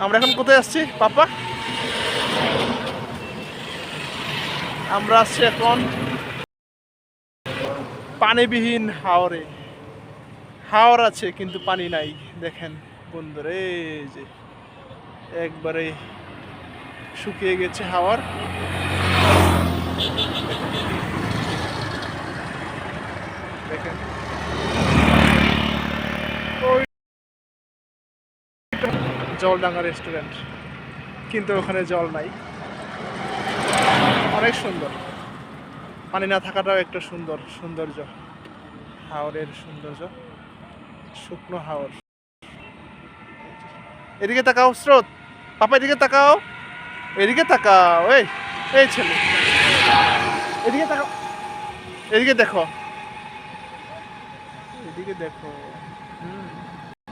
আমরা এখন কোথায় আসছি পাপা? আমরা আসছি এখন পানিবিহীন হাওরে। হাওর আছে কিন্তু পানি নাই। দেখেন বন্ধুরা, এই যে একবারে শুকিয়ে গেছে হাওর। দেখেন ওই জলডাঙ্গা রেস্টুরেন্ট, কিন্তু ওখানে জল নাই। অনেক সুন্দর, পানি না থাকাটাও একটা সৌন্দর্য, হাওরের সৌন্দর্য। শুকনো হাওর। এদিকে তাকাও স্রোত, পাপা এদিকে তাকাও, এদিকে তাকাও, এই এই ছেলে এদিকে তাকাও, এদিকে দেখো, এদিকে দেখো। হুম।